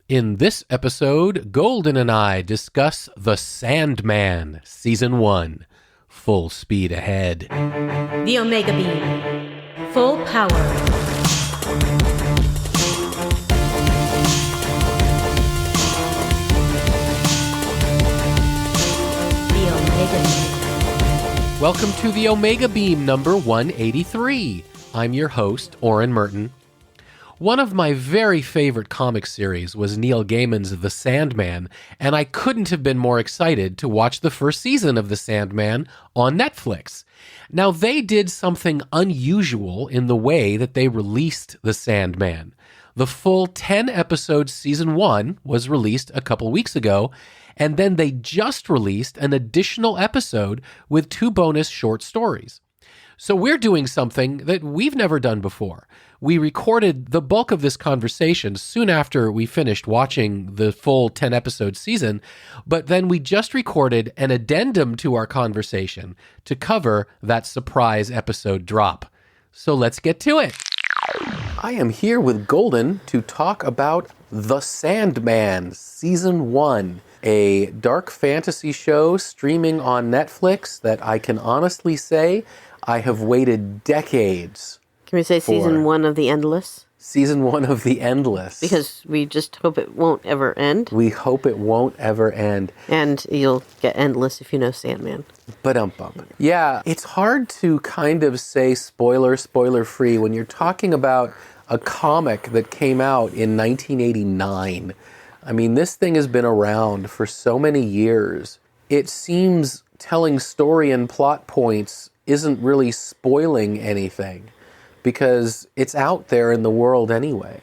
In this episode, Golden and I discuss The Sandman, Season 1. Full speed ahead. The Omega Beam. Full power. The Omega Beam. Welcome to the Omega Beam number 183. I'm your host, Oren Merton. One of my very favorite comic series was Neil Gaiman's The Sandman, and I couldn't have been more excited to watch the first season of The Sandman on Netflix. Now, they did something unusual in the way that they released The Sandman. The full 10-episode Season 1 was released a couple weeks ago, and then they just released an additional episode with 2 bonus short stories. So we're doing something that we've never done before. We recorded the bulk of this conversation soon after we finished watching the full 10-episode season, but then we just recorded an addendum to our conversation to cover that surprise episode drop. So let's get to it. I am here with Golden to talk about The Sandman, Season 1, a dark fantasy show streaming on Netflix that I can honestly say I have waited decades. Can we say Season 1 of The Endless? Season 1 of The Endless. Because we just hope it won't ever end. We hope it won't ever end. And you'll get endless if you know Sandman. Ba-dum-bum. Yeah, it's hard to kind of say spoiler-free when you're talking about a comic that came out in 1989. I mean, this thing has been around for so many years. It seems telling story and plot points isn't really spoiling anything, because it's out there in the world anyway.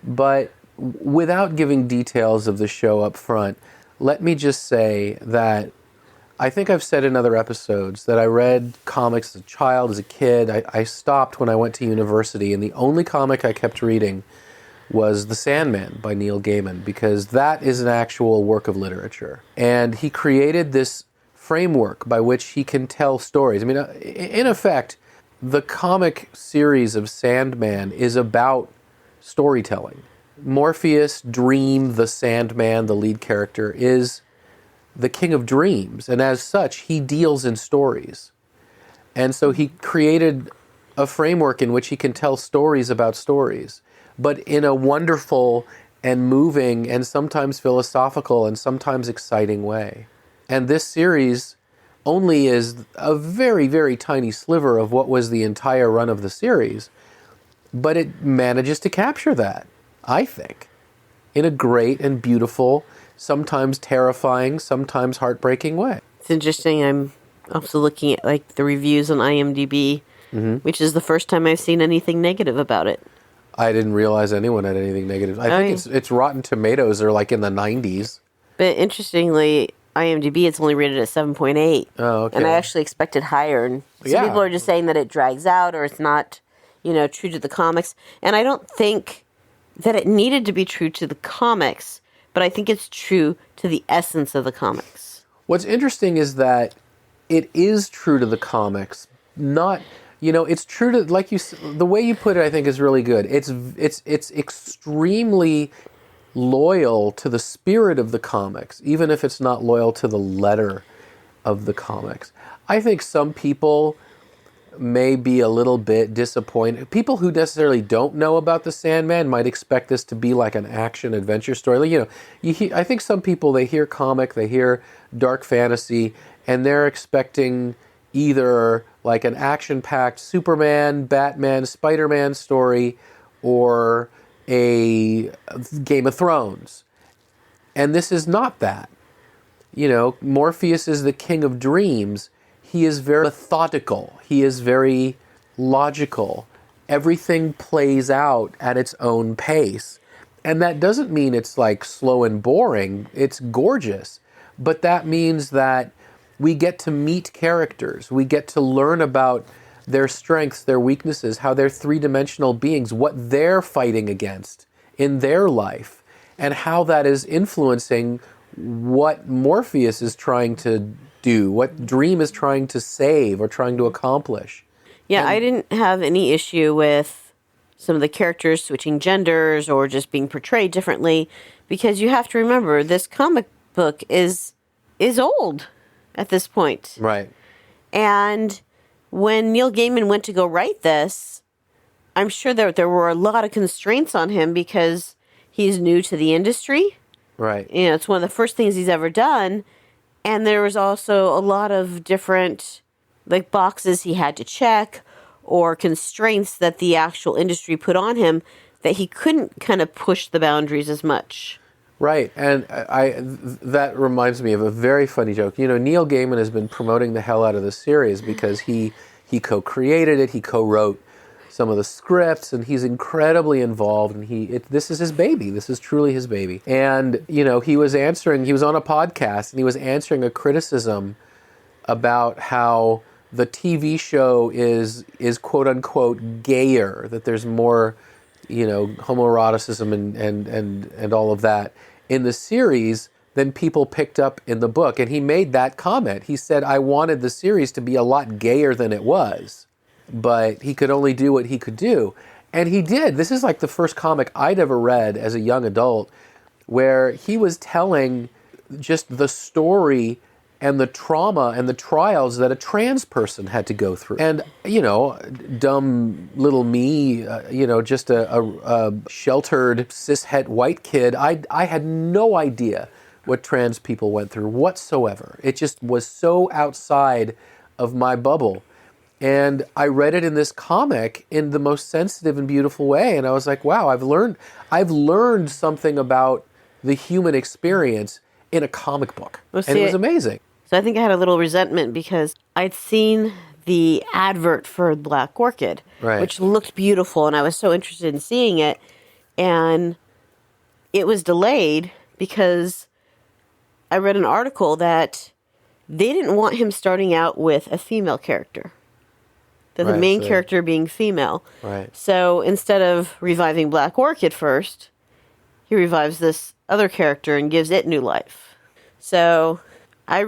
But without giving details of the show up front, let me just say that I think I've said in other episodes that I read comics as a child, as a kid. I stopped when I went to university, and the only comic I kept reading was The Sandman by Neil Gaiman, because that is an actual work of literature. And he created this framework by which he can tell stories. I mean, in effect, the comic series of Sandman is about storytelling. Morpheus, Dream, the Sandman, the lead character, is the king of dreams, and as such, he deals in stories. And so he created a framework in which he can tell stories about stories, but in a wonderful and moving and sometimes philosophical and sometimes exciting way. And this series only is a very, very tiny sliver of what was the entire run of the series, but it manages to capture that, I think, in a great and beautiful, sometimes terrifying, sometimes heartbreaking way. It's interesting. I'm also looking at the reviews on IMDb, which is the first time I've seen anything negative about it. I didn't realize anyone had anything negative. I think it's Rotten Tomatoes are in the 90s. But interestingly, IMDb, it's only rated at 7.8. Oh, okay. And I actually expected higher. And some people are just saying that it drags out or it's not, true to the comics. And I don't think that it needed to be true to the comics, but I think it's true to the essence of the comics. What's interesting is that it is true to the comics, not... it's true to, the way you put it, I think is really good. It's extremely loyal to the spirit of the comics, even if it's not loyal to the letter of the comics. I think some people may be a little bit disappointed. People who necessarily don't know about the Sandman might expect this to be like an action-adventure story. I think some people, they hear comic, they hear dark fantasy, and they're expecting either like an action-packed Superman, Batman, Spider-Man story, or a Game of Thrones. And this is not that. Morpheus is the king of dreams. He is very methodical. He is very logical. Everything plays out at its own pace. And that doesn't mean it's slow and boring. It's gorgeous. But that means that we get to meet characters. We get to learn about their strengths, their weaknesses, how they're three-dimensional beings, what they're fighting against in their life, and how that is influencing what Morpheus is trying to do, what Dream is trying to save or trying to accomplish. Yeah, I didn't have any issue with some of the characters switching genders or just being portrayed differently, because you have to remember this comic book is old at this point. Right. And when Neil Gaiman went to go write this, I'm sure there were a lot of constraints on him because he's new to the industry. Right. You know, it's one of the first things he's ever done. And there was also a lot of different like boxes he had to check or constraints that the actual industry put on him that he couldn't kind of push the boundaries as much. Right, and that reminds me of a very funny joke. You know, Neil Gaiman has been promoting the hell out of this series because he co-created it, he co-wrote some of the scripts, and he's incredibly involved, and this is his baby. This is truly his baby. And, you know, he was on a podcast, and he was answering a criticism about how the TV show is quote-unquote gayer, that there's more, you know, homoeroticism and all of that in the series than people picked up in the book. And he made that comment. He said, I wanted the series to be a lot gayer than it was, but he could only do what he could do. And he did. This is like the first comic I'd ever read as a young adult where he was telling just the story and the trauma and the trials that a trans person had to go through. And, you know, dumb little me, you know, just a sheltered cishet white kid, I had no idea what trans people went through whatsoever. It just was so outside of my bubble. And I read it in this comic in the most sensitive and beautiful way. And I was like, wow, I've learned something about the human experience in a comic book. Well, and it was amazing. So I think I had a little resentment because I'd seen the advert for Black Orchid, right, which looked beautiful, and I was so interested in seeing it. And it was delayed because I read an article that they didn't want him starting out with a female character. That the main character being female. Right. So instead of reviving Black Orchid first, he revives this other character and gives it new life. So Neil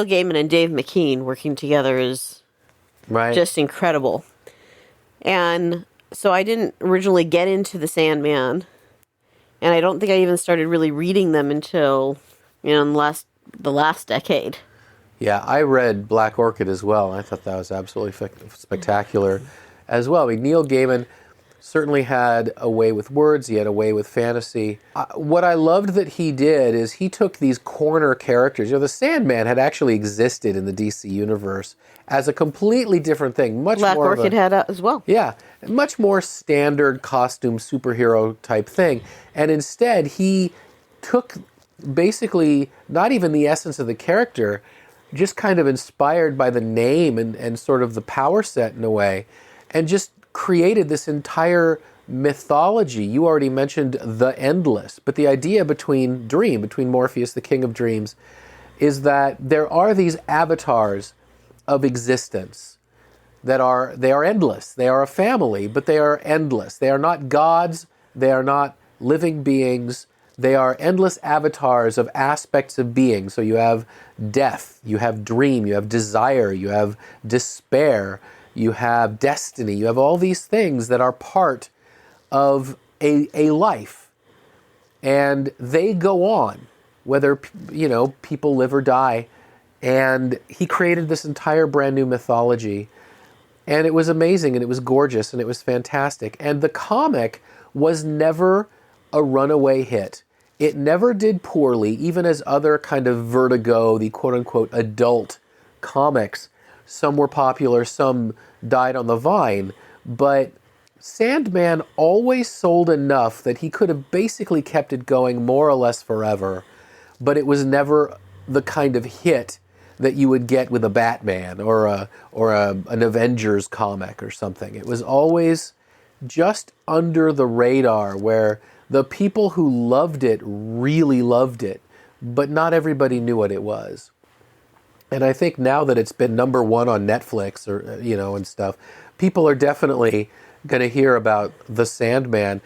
Gaiman and Dave McKean working together is just incredible. And so I didn't originally get into the Sandman, and I don't think I even started really reading them until, you know, in the last decade. Yeah, I read Black Orchid as well. I thought that was absolutely spectacular as well. I mean, Neil Gaiman certainly had a way with words. He had a way with fantasy. What I loved that he did is he took these corner characters. You know, the Sandman had actually existed in the DC universe as a completely different thing. Black Orchid had as well. Yeah, much more standard costume superhero type thing. And instead, he took basically not even the essence of the character, just kind of inspired by the name and sort of the power set in a way, and just created this entire mythology. You already mentioned the endless, but the idea between Morpheus, the king of dreams, is that there are these avatars of existence they are endless. They are a family, but they are endless. They are not gods. They are not living beings. They are endless avatars of aspects of being. So you have death, you have dream, you have desire, you have despair, you have destiny, you have all these things that are part of a life. And they go on, whether, you know, people live or die. And he created this entire brand new mythology. And it was amazing, and it was gorgeous, and it was fantastic. And the comic was never a runaway hit. It never did poorly, even as other kind of Vertigo, the quote-unquote adult comics, some were popular, some died on the vine. But Sandman always sold enough that he could have basically kept it going more or less forever. But it was never the kind of hit that you would get with a Batman or an Avengers comic or something. It was always just under the radar, where the people who loved it really loved it, but not everybody knew what it was. And I think now that it's been number one on Netflix or, you know, and stuff, people are definitely going to hear about the Sandman.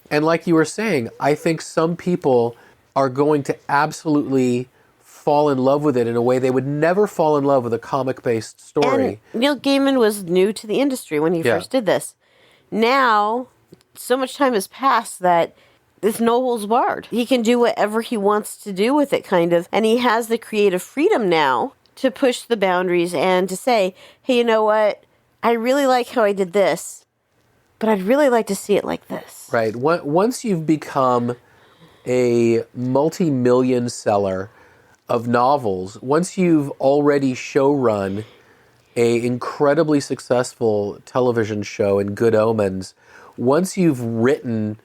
And like you were saying, I think some people are going to absolutely fall in love with it in a way they would never fall in love with a comic-based story. And Neil Gaiman was new to the industry when he first did this. now so much time has passed that it's no holds barred. He can do whatever he wants to do with it, kind of. And he has the creative freedom now to push the boundaries and to say, hey, you know what? I really like how I did this, but I'd really like to see it like this. Right. Once you've become a multi-million seller of novels, once you've already showrun a incredibly successful television show in Good Omens, once you've written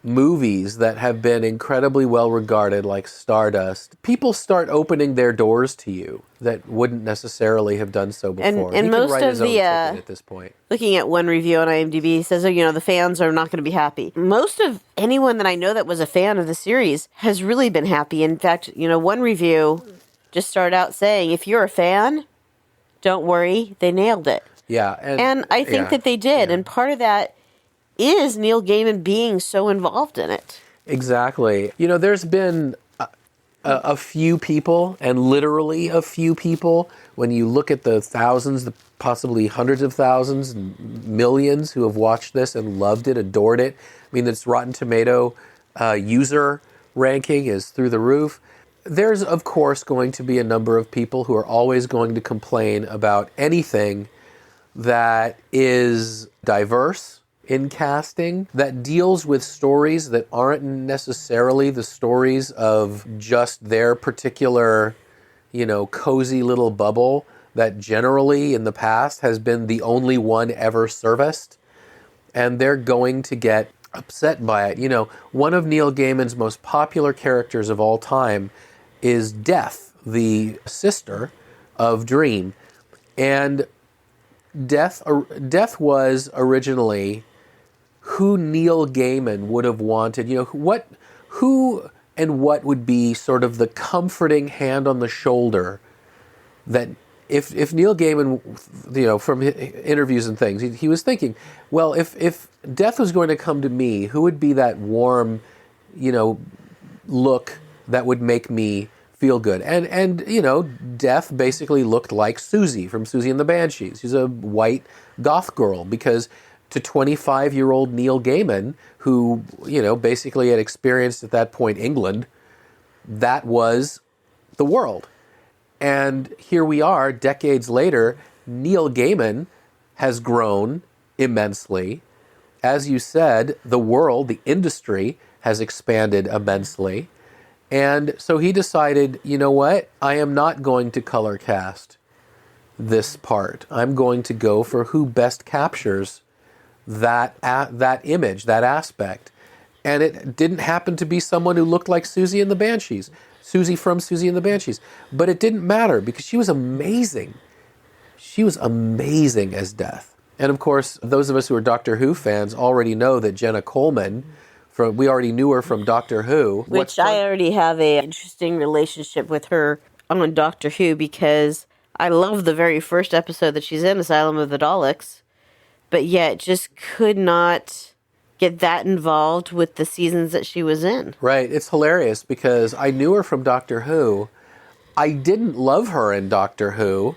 movies that have been incredibly well regarded, like Stardust, people start opening their doors to you that wouldn't necessarily have done so before. And he most can write of his own the ticket at this point. looking at one review on IMDb says, oh, you know, the fans are not going to be happy. Most of anyone that I know that was a fan of the series has really been happy. In fact, you know, one review just started out saying, if you're a fan, don't worry, they nailed it. Yeah, and I think that they did, and part of that is Neil Gaiman being so involved in it. Exactly. You know, there's been a few people, and literally a few people, when you look at the thousands, possibly hundreds of thousands, and millions who have watched this and loved it, adored it. I mean, its Rotten Tomato user ranking is through the roof. There's, of course, going to be a number of people who are always going to complain about anything that is diverse in casting, that deals with stories that aren't necessarily the stories of just their particular, you know, cozy little bubble that generally in the past has been the only one ever serviced. And they're going to get upset by it. You know, one of Neil Gaiman's most popular characters of all time is Death, the sister of Dream. And Death was originally who Neil Gaiman would have wanted. You know, who and what would be sort of the comforting hand on the shoulder that if Neil Gaiman, you know, from interviews and things, he was thinking, well, if Death was going to come to me, who would be that warm, you know, look that would make me feel good? And you know, Death basically looked like Susie from Susie and the Banshees. She's a white goth girl, because to 25-year-old Neil Gaiman, who, you know, basically had experienced at that point England, that was the world. And here we are, decades later, Neil Gaiman has grown immensely. As you said, the world, the industry, has expanded immensely. And so he decided, you know what? I am not going to color cast this part. I'm going to go for who best captures that image, that aspect. And it didn't happen to be someone who looked like Susie and the Banshees. Susie from Susie and the Banshees. But it didn't matter, because she was amazing. She was amazing as Death. And of course, those of us who are Doctor Who fans already know that Jenna Coleman, we already knew her from Doctor Who. Which I already have an interesting relationship with her on Doctor Who, because I love the very first episode that she's in, Asylum of the Daleks, but yet just could not get that involved with the seasons that she was in. Right. It's hilarious, because I knew her from Doctor Who. I didn't love her in Doctor Who,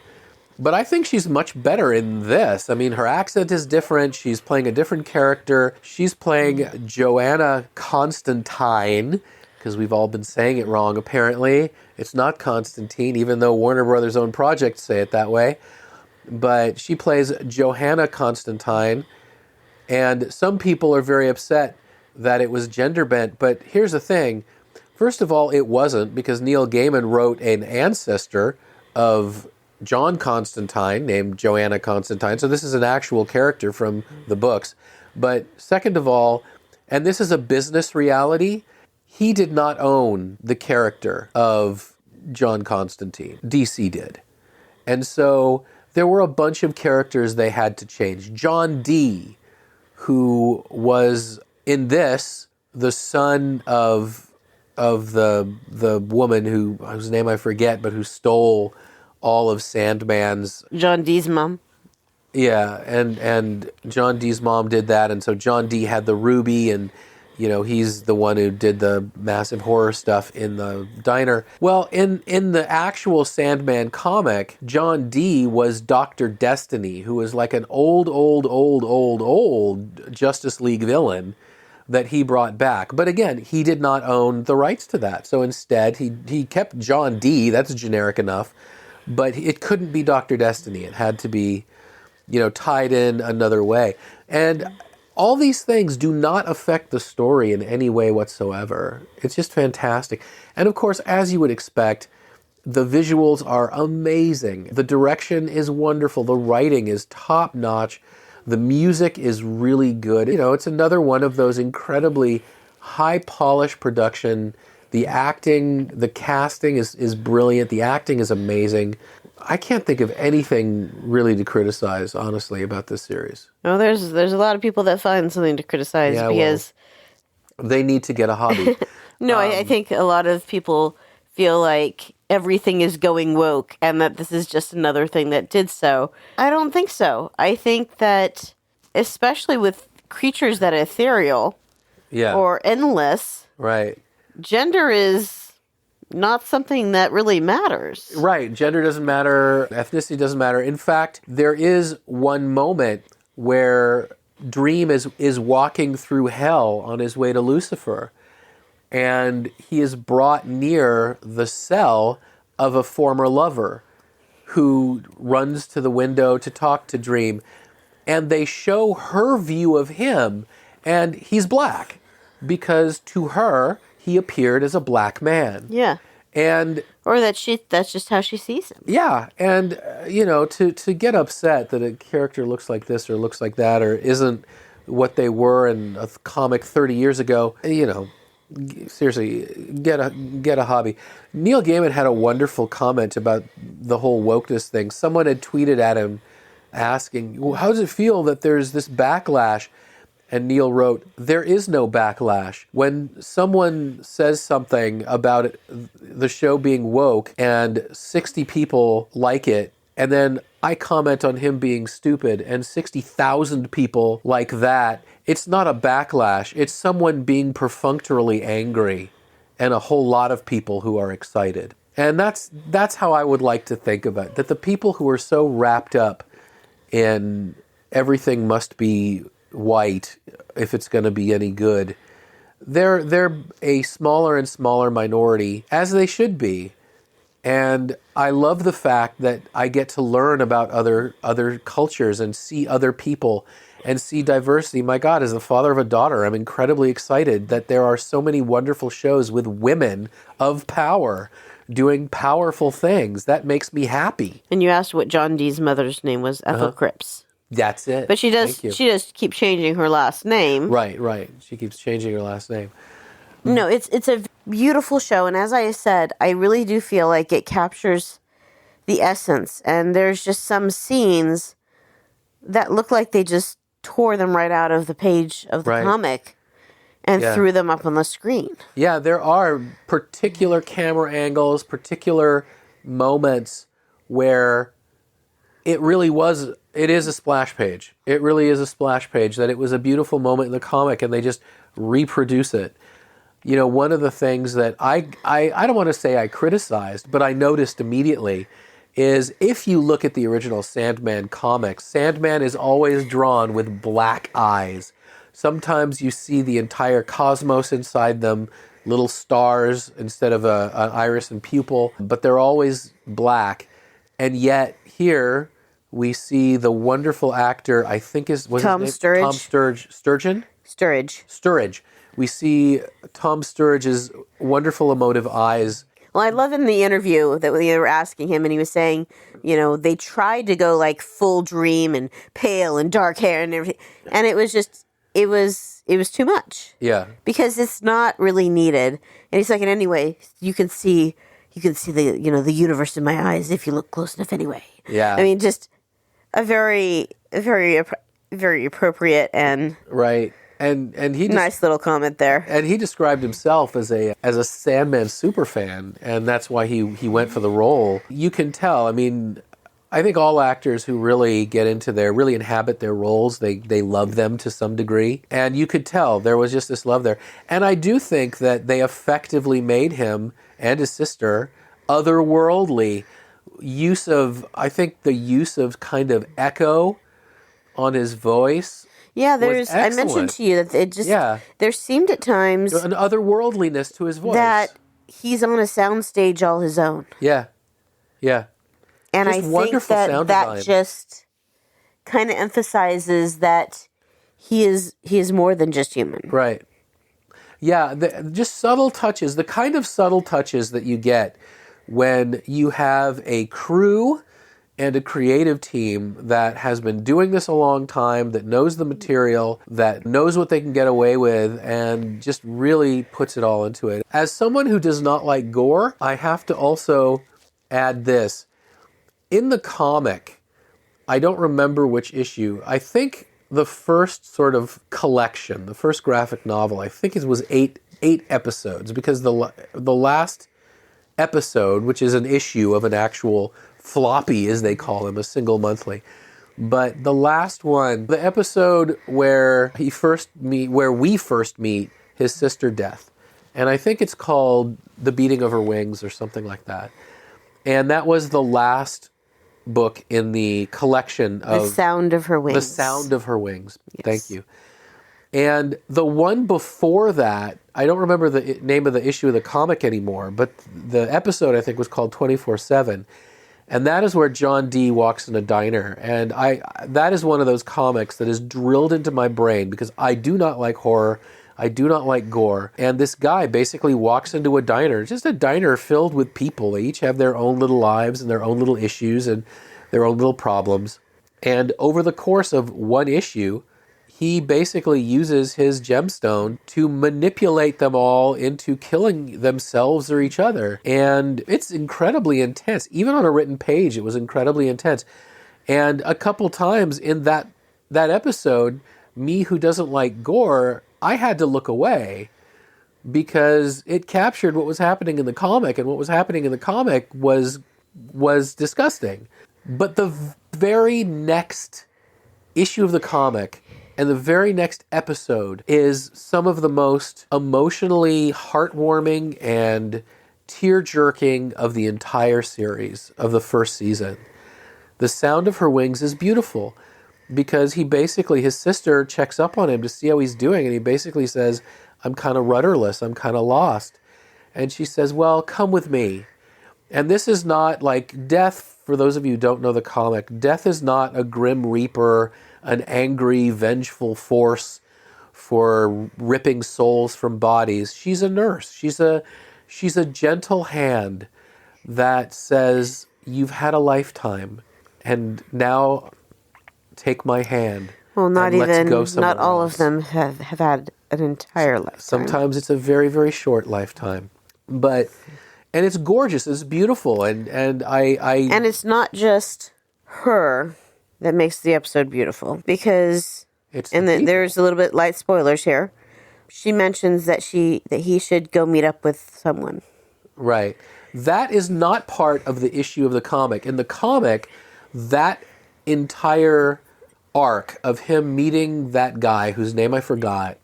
but I think she's much better in this. I mean, her accent is different. She's playing a different character. She's playing Joanna Constantine, because we've all been saying it wrong, apparently. It's not Constantine, even though Warner Brothers' own projects say it that way. But she plays Johanna Constantine, and some people are very upset that it was gender bent. But here's the thing. First of all, it wasn't, because Neil Gaiman wrote an ancestor of John Constantine named Joanna Constantine. So this is an actual character from the books. But second of all, and this is a business reality, he did not own the character of John Constantine. DC did. And so there were a bunch of characters they had to change. John Dee, who was in this the son of the woman whose name I forget, but who stole all of Sandman's... John Dee's mom. Yeah, and John Dee's mom did that, and so John Dee had the ruby, and You know, he's the one who did the massive horror stuff in the diner. Well, in the actual Sandman comic, John Dee was Dr. Destiny, who was like an old Justice League villain that he brought back. But again, he did not own the rights to that. So instead, he kept John Dee. That's generic enough. But it couldn't be Dr. Destiny. It had to be, you know, tied in another way. And all these things do not affect the story in any way whatsoever. It's just fantastic. And of course, as you would expect, the visuals are amazing. The direction is wonderful. The writing is top-notch. The music is really good. You know, it's another one of those incredibly high-polished production. The acting, the casting is brilliant. The acting is amazing. I can't think of anything really to criticize, honestly, about this series. No, there's a lot of people that find something to criticize because they need to get a hobby. No, I think a lot of people feel like everything is going woke and that this is just another thing that did so. I don't think so. I think that, especially with creatures that are ethereal or endless, right, gender is not something that really matters. Right. Gender doesn't matter. Ethnicity doesn't matter. In fact, there is one moment where Dream is walking through hell on his way to Lucifer, and he is brought near the cell of a former lover who runs to the window to talk to Dream, and they show her view of him, and he's black because to her, he appeared as a black man. Yeah. And or that's just how she sees him. Yeah. And, you know, to get upset that a character looks like this or looks like that or isn't what they were in a comic 30 years ago, you know, seriously, get a hobby. Neil Gaiman had a wonderful comment about the whole wokeness thing. Someone had tweeted at him asking, well, how does it feel that there's this backlash? And Neil wrote, there is no backlash. When someone says something about the show being woke and 60 people like it, and then I comment on him being stupid and 60,000 people like that, it's not a backlash. It's someone being perfunctorily angry and a whole lot of people who are excited. And that's how I would like to think of it, that the people who are so wrapped up in everything must be white if it's going to be any good, they're a smaller and smaller minority, as they should be. And I love the fact that I get to learn about other cultures and see other people and see diversity. My God, as the father of a daughter, I'm incredibly excited that there are so many wonderful shows with women of power doing powerful things. That makes me happy. And you asked what John Dee's mother's name was, Ethel Cripps. That's it. But she does keep changing her last name. Right. She keeps changing her last name. No, it's a beautiful show, and as I said, I really do feel like it captures the essence, and there's just some scenes that look like they just tore them right out of the page of the comic and threw them up on the screen. Yeah, there are particular camera angles, particular moments where it is a splash page. It really is a splash page, that it was a beautiful moment in the comic and they just reproduce it. You know, one of the things that I don't want to say I criticized, but I noticed immediately is if you look at the original Sandman comics, Sandman is always drawn with black eyes. Sometimes you see the entire cosmos inside them, little stars instead of an iris and pupil, but they're always black. And yet here we see the wonderful actor, I think Tom Sturridge. Tom Sturgeon? Sturridge. We see Tom Sturridge's wonderful emotive eyes. Well, I love in the interview that they were asking him, and he was saying, you know, they tried to go like full Dream and pale and dark hair and everything, and it was just, it was too much. Yeah. Because it's not really needed. And he's like, and anyway, you can see the, you know, the universe in my eyes if you look close enough anyway. Yeah. I mean, just a very appropriate and right. And he nice little comment there. And he described himself as a Sandman superfan, and that's why he went for the role. You can tell. I mean, I think all actors who really get into really inhabit their roles, they love them to some degree. And you could tell there was just this love there. And I do think that they effectively made him and his sister otherworldly. I think the use of kind of echo on his voice. Yeah, I excellent. mentioned to you that it just, there seemed at times an otherworldliness to his voice. that he's on a soundstage all his own. Yeah. Yeah. And just I think that just kind of emphasizes that he is more than just human. Right. Yeah, just subtle touches, the kind of subtle touches that you get when you have a crew and a creative team that has been doing this a long time, that knows the material, that knows what they can get away with, and just really puts it all into it. As someone who does not like gore, I have to also add this. In the comic, I don't remember which issue. I think the first sort of collection, the first graphic novel, I think it was eight episodes, because the last episode, which is an issue of an actual floppy, as they call them, a single monthly. But the last one, the episode where we first meet his sister Death, and I think it's called The Beating of Her Wings or something like that. And that was the last book in the collection of The Sound of Her Wings. The Sound of Her Wings. Yes. Thank you. And the one before that, I don't remember the name of the issue of the comic anymore, but the episode I think was called 24/7. And that is where John Dee walks in a diner. And that is one of those comics that is drilled into my brain because I do not like horror. I do not like gore. And this guy basically walks into a diner, just a diner filled with people. They each have their own little lives and their own little issues and their own little problems. And over the course of one issue, he basically uses his gemstone to manipulate them all into killing themselves or each other. And it's incredibly intense. Even on a written page, it was incredibly intense. And a couple times in that episode, me who doesn't like gore, I had to look away because it captured what was happening in the comic, and what was happening in the comic was disgusting. But the very next issue of the comic and the very next episode is some of the most emotionally heartwarming and tear-jerking of the entire series of the first season. The Sound of Her Wings is beautiful because his sister checks up on him to see how he's doing, and he basically says, I'm kind of rudderless, I'm kind of lost. And she says, well, come with me. And this is not like Death, for those of you who don't know the comic, Death is not a grim reaper, an angry, vengeful force for ripping souls from bodies. She's a nurse. She's a gentle hand that says, you've had a lifetime, and now take my hand. Well, not all else. of them have had an entire lifetime. Sometimes it's a very, very short lifetime. And it's gorgeous, it's beautiful, and And it's not just her that makes the episode beautiful, because there's a little bit light spoilers here. She mentions that he should go meet up with someone. Right. That is not part of the issue of the comic. In the comic, that entire arc of him meeting that guy whose name I forgot,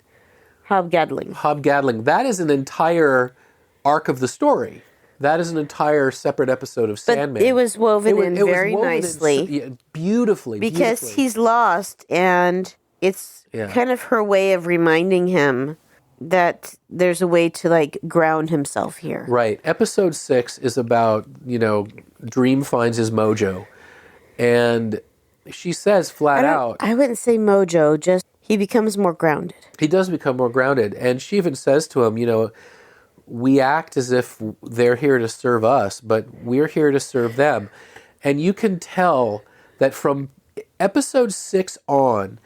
Hobgadling, that is an entire arc of the story. That is an entire separate episode of Sandman. But it was woven in very nicely. Beautifully. Because he's lost, and it's kind of her way of reminding him that there's a way to ground himself here. Right. Episode 6 is about, Dream finds his mojo. And she says flat out... I wouldn't say mojo, just he becomes more grounded. He does become more grounded. And she even says to him, we act as if they're here to serve us, but we're here to serve them. And you can tell that from episode 6 on,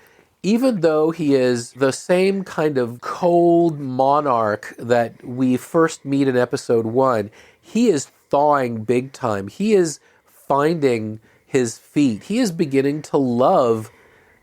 even though he is the same kind of cold monarch that we first meet in episode 1, he is thawing big time. He is finding his feet. He is beginning to love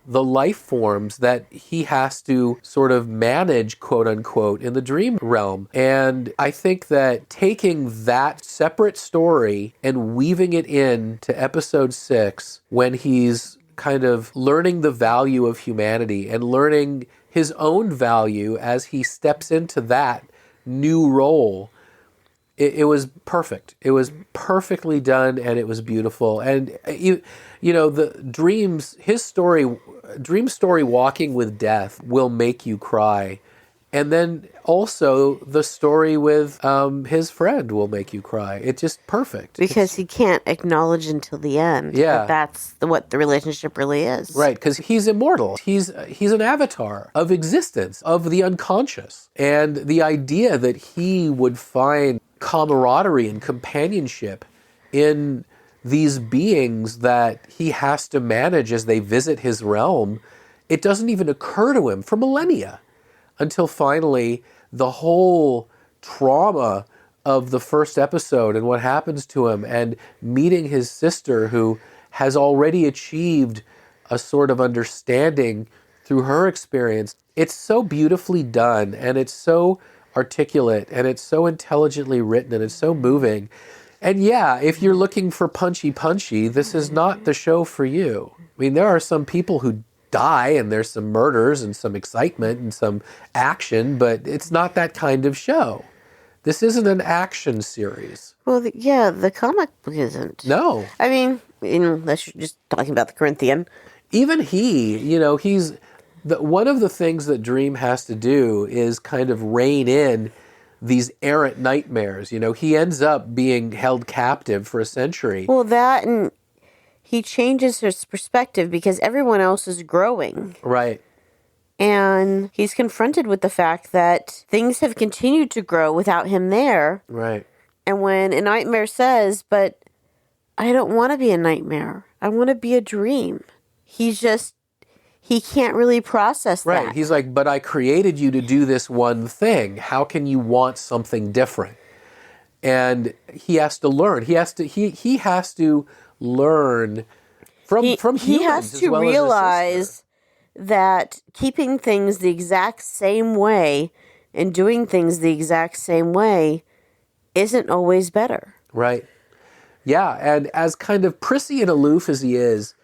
the life forms that he has to sort of manage, quote unquote, in the dream realm. And I think that taking that separate story and weaving it in to episode 6, when he's kind of learning the value of humanity and learning his own value as he steps into that new role, it was perfect. It was perfectly done, and it was beautiful. And the dreams, his story, dream story, walking with death will make you cry, and then also the story with his friend will make you cry. It's just perfect because he can't acknowledge until the end. Yeah, that's what the relationship really is. Right, because he's immortal. He's an avatar of existence, of the unconscious, and the idea that he would find camaraderie and companionship in these beings that he has to manage as they visit his realm, it doesn't even occur to him for millennia, until finally the whole trauma of the first episode and what happens to him, and meeting his sister who has already achieved a sort of understanding through her experience. It's so beautifully done, and it's so articulate, and it's so intelligently written, and it's so moving. And yeah, if you're looking for punchy, this is not the show for you. I mean, there are some people who die, and there's some murders and some excitement and some action, but it's not that kind of show. This isn't an action series. Well, the comic book isn't. No. I mean, unless you're just talking about the Corinthian. Even he's... one of the things that Dream has to do is kind of rein in these errant nightmares. He ends up being held captive for a century. Well, that, and he changes his perspective because everyone else is growing. Right. And he's confronted with the fact that things have continued to grow without him there. Right. And when a nightmare says, but I don't want to be a nightmare. I want to be a dream. He can't really process that. Right. He's like, but I created you to do this one thing. How can you want something different? And he has to learn. He has to learn from humans. He has to realize that keeping things the exact same way and doing things the exact same way isn't always better. Right. Yeah. And as kind of prissy and aloof as he is,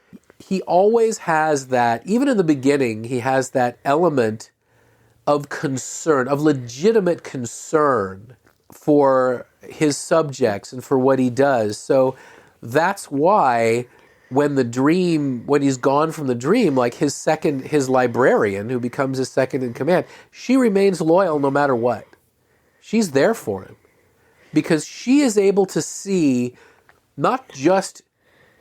he always has that, even in the beginning, he has that element of concern, of legitimate concern for his subjects and for what he does. So that's why when he's gone from the dream, like his librarian, who becomes his second in command, she remains loyal no matter what. She's there for him because she is able to see not just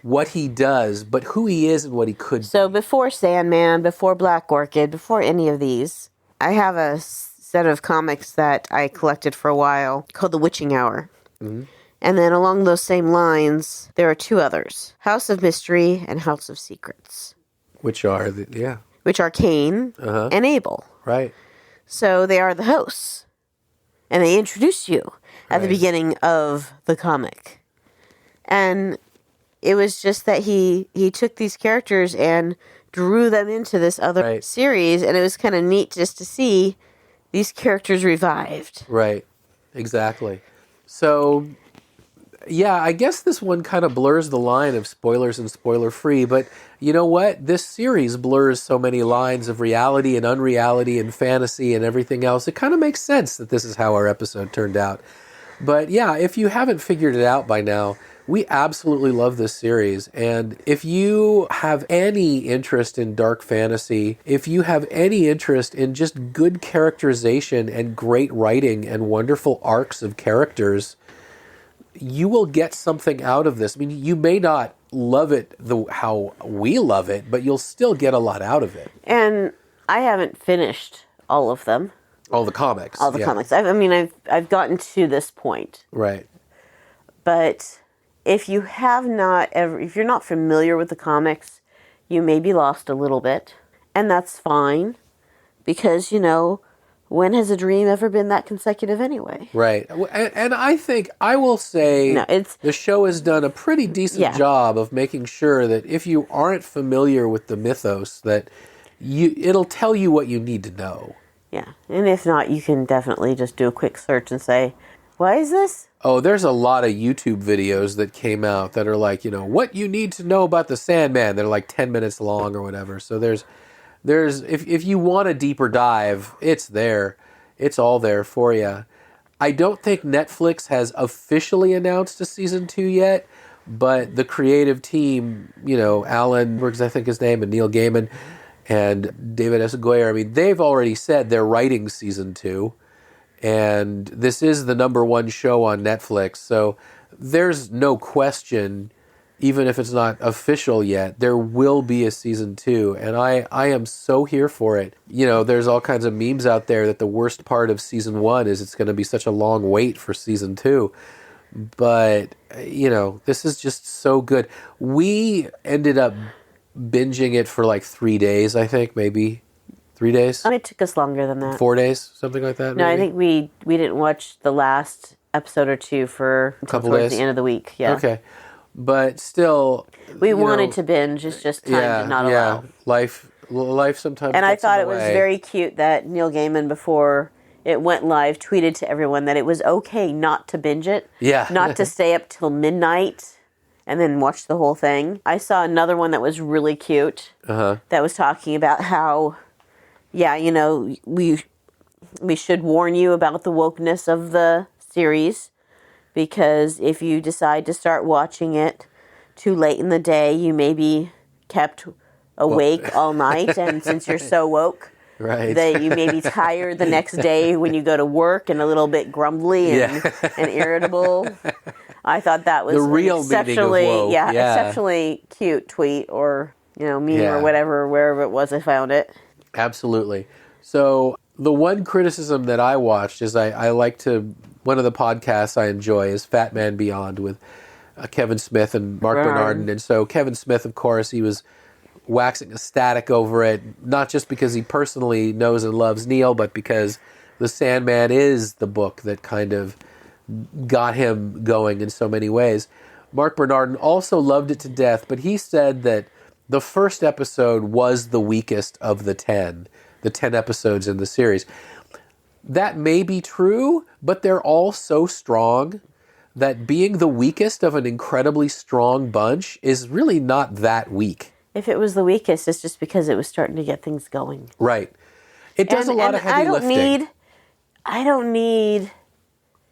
what he does, but who he is and what he could be. So before Sandman, before Black Orchid, before any of these, I have a set of comics that I collected for a while called The Witching Hour. Mm-hmm. And then along those same lines, there are two others, House of Mystery and House of Secrets. Which are, Which are Cain and Abel. Right. So they are the hosts. And they introduce you at the beginning of the comic. And it was just that he took these characters and drew them into this other series, and it was kind of neat just to see these characters revived. Right, exactly. So, yeah, I guess this one kind of blurs the line of spoilers and spoiler-free, but you know what? This series blurs so many lines of reality and unreality and fantasy and everything else. It kind of makes sense that this is how our episode turned out. But yeah, if you haven't figured it out by now, we absolutely love this series, and if you have any interest in dark fantasy, if you have any interest in just good characterization and great writing and wonderful arcs of characters, you will get something out of this. I mean, you may not love it how we love it, but you'll still get a lot out of it. And I haven't finished all of them. All the comics. All the comics. I've gotten to this point. Right. But if you're not familiar with the comics, you may be lost a little bit, and that's fine, because when has a dream ever been that consecutive anyway? Right. And I think, I will say, No, the show has done a pretty decent job of making sure that if you aren't familiar with the mythos, that it'll tell you what you need to know. Yeah. And if not, you can definitely just do a quick search and say, why is this? Oh, there's a lot of YouTube videos that came out that are like, what you need to know about the Sandman. They're like 10 minutes long or whatever. So there's if you want a deeper dive, it's there. It's all there for you. I don't think Netflix has officially announced a season 2 yet, but the creative team, Alan Brooks, I think his name, and Neil Gaiman and David S. Goyer, I mean, they've already said they're writing season 2. And this is the #1 show on Netflix, so there's no question, even if it's not official yet, there will be a season 2, and I am so here for it. There's all kinds of memes out there that the worst part of season 1 is it's going to be such a long wait for season 2. But, this is just so good. We ended up binging it for like 3 days, I think, maybe. 3 days? It took us longer than that. 4 days? Something like that? No, maybe? I think we didn't watch the last episode or two for a couple towards days? the end of the week. Yeah. Okay. But still... We wanted to binge. It's just time did not allow. Life sometimes And I gets in thought the it was way. very cute that Neil Gaiman, before it went live, tweeted to everyone that it was okay not to binge it. Yeah. Not to stay up till midnight and then watch the whole thing. I saw another one that was really cute that was talking about how... Yeah, we should warn you about the wokeness of the series, because if you decide to start watching it too late in the day, you may be kept awake all night, and since you're so woke, right, that you may be tired the next day when you go to work and a little bit grumbly and irritable. I thought that was the real exceptionally, meaning of woke. Exceptionally cute tweet or meme or whatever, wherever it was I found it. Absolutely. So the one criticism that I watched is I like to, one of the podcasts I enjoy is Fat Man Beyond with Kevin Smith and Mark Bernardin. And so Kevin Smith, of course, he was waxing ecstatic over it, not just because he personally knows and loves Neil, but because The Sandman is the book that kind of got him going in so many ways. Mark Bernardin also loved it to death, but he said that the first episode was the weakest of the 10 episodes in the series. That may be true, but they're all so strong that being the weakest of an incredibly strong bunch is really not that weak. If it was the weakest, it's just because it was starting to get things going. Right. It does a lot of heavy lifting. I don't need...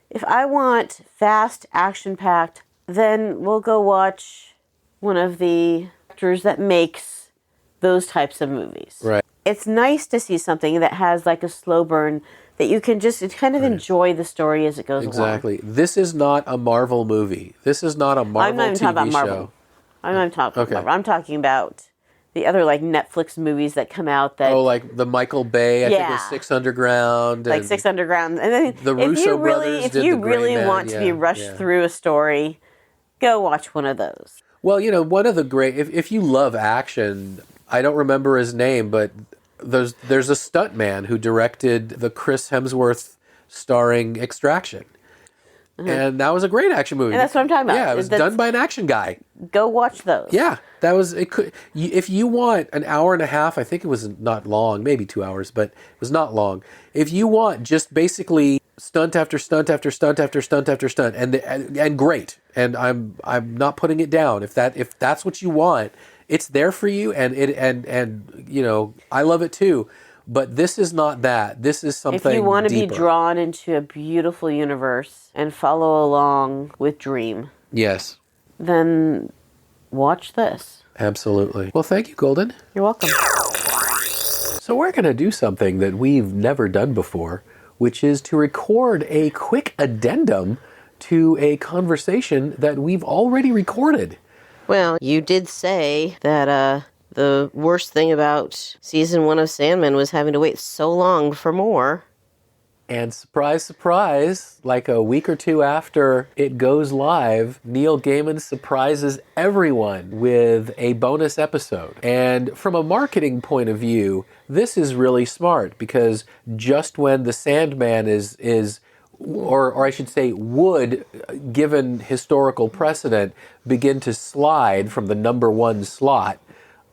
If I want fast, action-packed, then we'll go watch one of the actors that makes those types of movies. Right. It's nice to see something that has like a slow burn that you can just kind of enjoy the story as it goes along. Exactly. This is not a Marvel movie. This is not a Marvel TV show. I'm not even talking about Marvel. I'm not talking about Marvel. I'm talking about the other like Netflix movies that come out that... Oh, like the Michael Bay, I think it was Six Underground. Like Six Underground. And then the Russo brothers did If you The Gray really Man, want to be rushed through a story, go watch one of those. Well, one of the great... If you love action, I don't remember his name, but there's a stuntman who directed the Chris Hemsworth starring Extraction. And that was a great action movie. And that's what I'm talking about. Yeah, it was done by an action guy. Go watch those. Yeah, that was it. If you want an hour and a half, I think it was not long, maybe 2 hours, but it was not long. If you want just basically stunt after stunt after stunt after stunt after stunt, and great, and I'm not putting it down. If that's what you want, it's there for you, and I love it too. But this is not that. This is something If you want to deeper. be drawn into a beautiful universe and follow along with Dream, yes, then watch this. Absolutely. Well, thank you, Golden. You're welcome. So we're going to do something that we've never done before, which is to record a quick addendum to a conversation that we've already recorded. Well, you did say that the worst thing about season 1 of Sandman was having to wait so long for more. And surprise, surprise, like a week or two after it goes live, Neil Gaiman surprises everyone with a bonus episode. And from a marketing point of view, this is really smart because just when the Sandman or I should say would, given historical precedent, begin to slide from the number one slot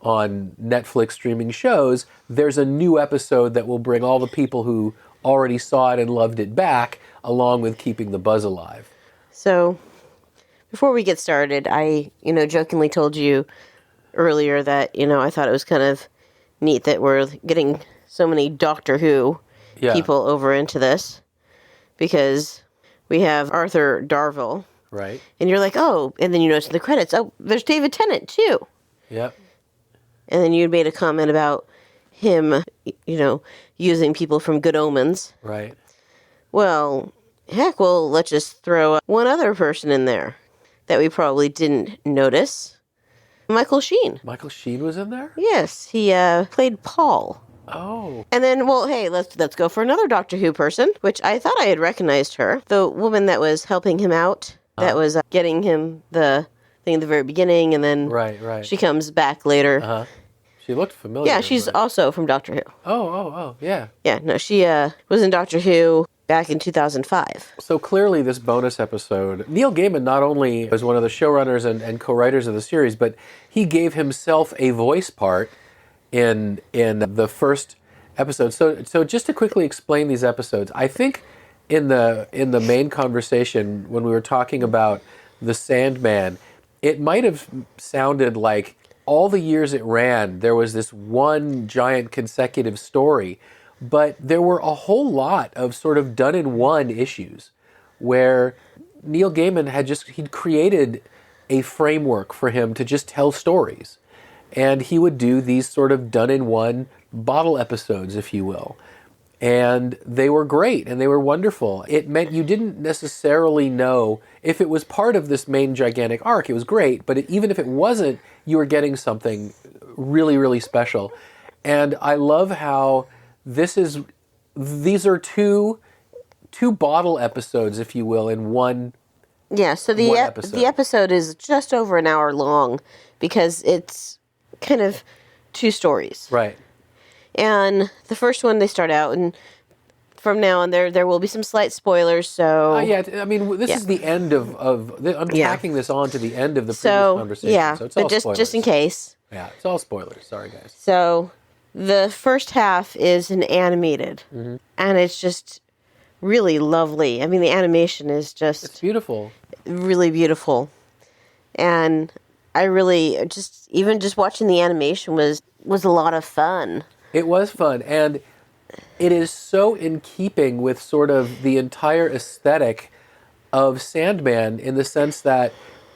on Netflix streaming shows, there's a new episode that will bring all the people who already saw it and loved it back, along with keeping the buzz alive. So, before we get started, I, jokingly told you earlier that, I thought it was kind of neat that we're getting so many Doctor Who people over into this, because we have Arthur Darvill. Right. And you're like, oh, and then you notice in the credits, oh, there's David Tennant, too. Yep. And then you made a comment about him, using people from Good Omens. Right. Well, let's just throw one other person in there that we probably didn't notice. Michael Sheen. Michael Sheen was in there? Yes, he played Paul. Oh. And then, hey, let's go for another Doctor Who person, which I thought I had recognized her. The woman that was helping him out, that was getting him the thing at the very beginning, and then right. she comes back later. Uh-huh. She looked familiar. Yeah, she's also from Doctor Who. Oh, yeah. Yeah, no, she was in Doctor Who back in 2005. So clearly this bonus episode, Neil Gaiman not only was one of the showrunners and co-writers of the series, but he gave himself a voice part in the first episode. So just to quickly explain these episodes, I think in the main conversation when we were talking about the Sandman, it might have sounded like all the years it ran, there was this one giant consecutive story, but there were a whole lot of sort of done-in-one issues where Neil Gaiman he'd created a framework for him to just tell stories. And he would do these sort of done-in-one bottle episodes, if you will. And they were great, and they were wonderful. It meant you didn't necessarily know if it was part of this main gigantic arc. It was great, but even if it wasn't, you were getting something really, really special. And I love how these are two bottle episodes, if you will, in one. Yeah, so the episode is just over an hour long because it's kind of two stories. Right. And the first one, they start out, and from now on, there will be some slight spoilers. So I mean, this is the end of I'm tacking this on to the end of the previous conversation. Yeah, so it's all but spoilers. just in case. Yeah, it's all spoilers. Sorry, guys. So the first half is an animated, and it's just really lovely. I mean, the animation is it's beautiful, really beautiful, and I really just watching the animation was a lot of fun. It was fun, and it is so in keeping with sort of the entire aesthetic of Sandman in the sense that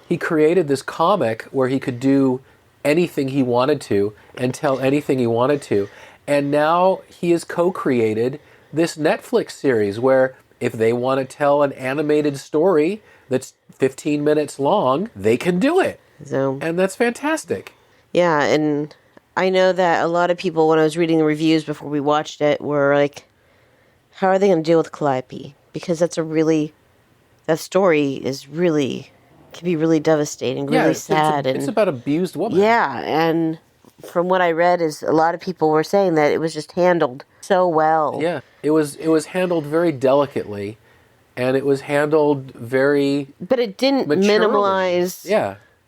he created this comic where he could do anything he wanted to and tell anything he wanted to. And now he has co-created this Netflix series where if they want to tell an animated story that's 15 minutes long, they can do it. And that's fantastic. Yeah, and I know that a lot of people, when I was reading the reviews before we watched it, were like, how are they going to deal with Calliope? Because that story can be really devastating, really sad. It's about abused woman. Yeah, and from what I read is a lot of people were saying that it was just handled so well. Yeah, it was handled very delicately, and it was handled very But it didn't minimize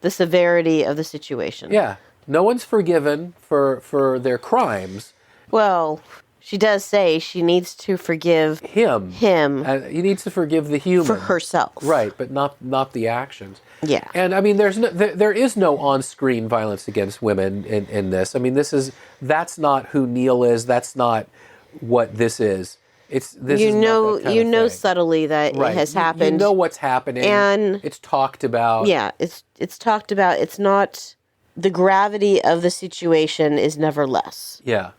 the severity of the situation. Yeah. No one's forgiven for their crimes. Well, she does say she needs to forgive him. He needs to forgive the human for herself, right? But not the actions. Yeah. And I mean, there is no on-screen violence against women in this. I mean, that's not who Neil is. That's not what this is. You know subtly that it has happened. You know what's happening, and it's talked about. Yeah, it's talked about. It's not. The gravity of the situation is never less. Yeah.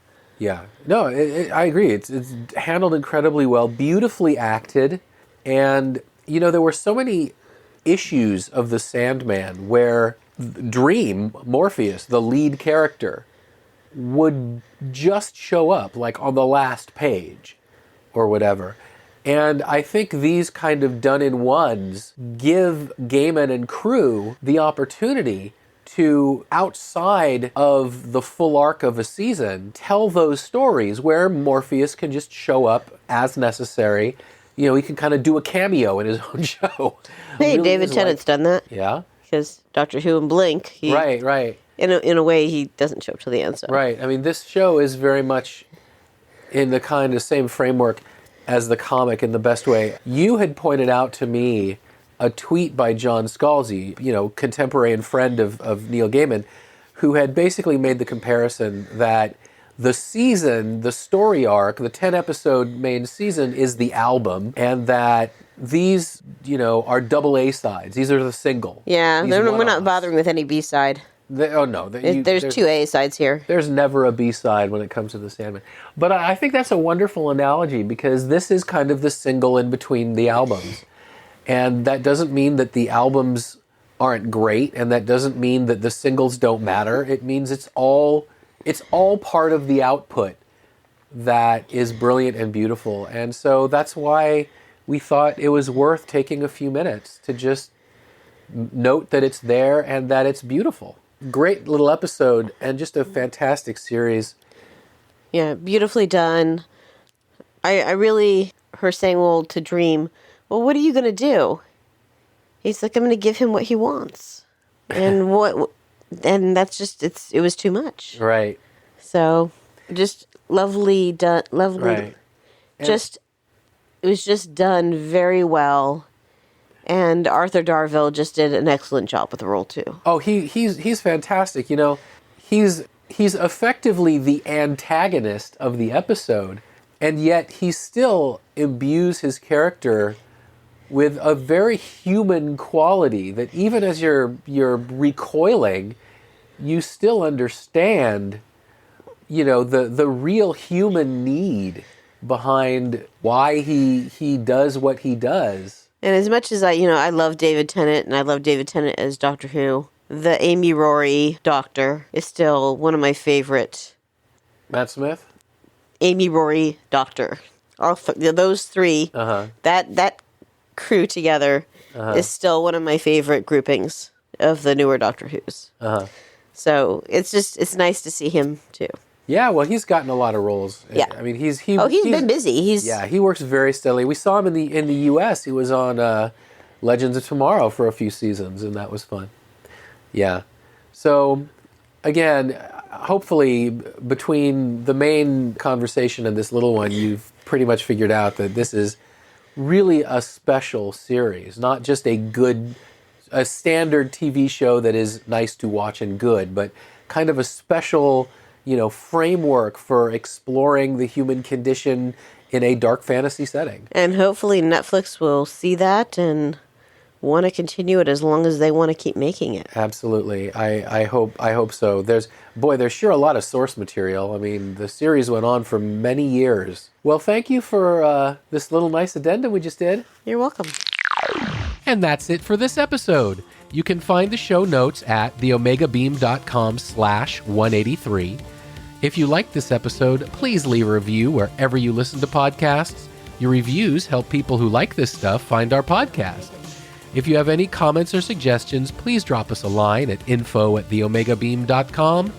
No, I agree. It's handled incredibly well, beautifully acted, and there were so many issues of the Sandman where Dream, Morpheus, the lead character, would just show up like on the last page or whatever. And I think these kind of done-in-ones give Gaiman and crew the opportunity to, outside of the full arc of a season, tell those stories where Morpheus can just show up as necessary. You know, he can kind of do a cameo in his own show. Hey, Really David Tennant's done that. Yeah? Because Doctor Who and Blink, Right. in a way, he doesn't show up till the end. So. Right. I mean, this show is very much in the kind of same framework as the comic in the best way. You had pointed out to me a tweet by John Scalzi, you know, contemporary and friend of Neil Gaiman, who had basically made the comparison that the season, the story arc, the 10-episode main season is the album, and that these, you know, are double A-sides. These are the single. Yeah, These we're not one-offs. bothering with any B-side. There's two A-sides here. There's never a B-side when it comes to the Sandman. But I think that's a wonderful analogy, because this is kind of the single in between the albums. And that doesn't mean that the albums aren't great, and that doesn't mean that the singles don't matter. It means it's all part of the output that is brilliant and beautiful. And so that's why we thought it was worth taking a few minutes to just note that it's there and that it's beautiful. Great little episode and just a fantastic series. Yeah, beautifully done. I really, her saying, well, to Dream, well, what are you going to do? He's like, I'm going to give him what he wants. And and that's just, it was too much. Right. So, just lovely done, lovely. Right. It was just done very well. And Arthur Darvill just did an excellent job with the role too. Oh, he's fantastic. You know, he's effectively the antagonist of the episode, and yet he still imbues his character with a very human quality that even as you're recoiling, you still understand, you know, the real human need behind why he does what he does. And as much as I love David Tennant, and I love David Tennant as Doctor Who, the Amy Rory Doctor is still one of my favorite. Matt Smith? Amy Rory Doctor. Those three, that crew together is still one of my favorite groupings of the newer Doctor Who's. So it's nice to see him too. Yeah, well, he's gotten a lot of roles. Yeah. I mean, he's been busy. He works very steadily. We saw him in the U.S. He was on Legends of Tomorrow for a few seasons, and that was fun. Yeah. So, again, hopefully between the main conversation and this little one, you've pretty much figured out that this is really a special series, not just a standard TV show that is nice to watch and good, but kind of a special, you know, framework for exploring the human condition in a dark fantasy setting. And hopefully Netflix will see that and want to continue it as long as they want to keep making it. Absolutely. I hope so. There's sure a lot of source material. I mean, the series went on for many years. Well, thank you for this little nice addendum we just did. You're welcome. And that's it for this episode. You can find the show notes at theomegabeam.com/183. If you liked this episode, please leave a review wherever you listen to podcasts. Your reviews help people who like this stuff find our podcast. If you have any comments or suggestions, please drop us a line at info@theomegabeam.com.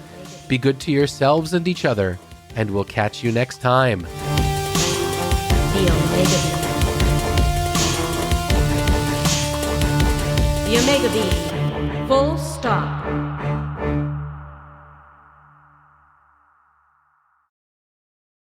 Be good to yourselves and each other, and we'll catch you next time. The Omega Beam. The Omega Beam. Full stop.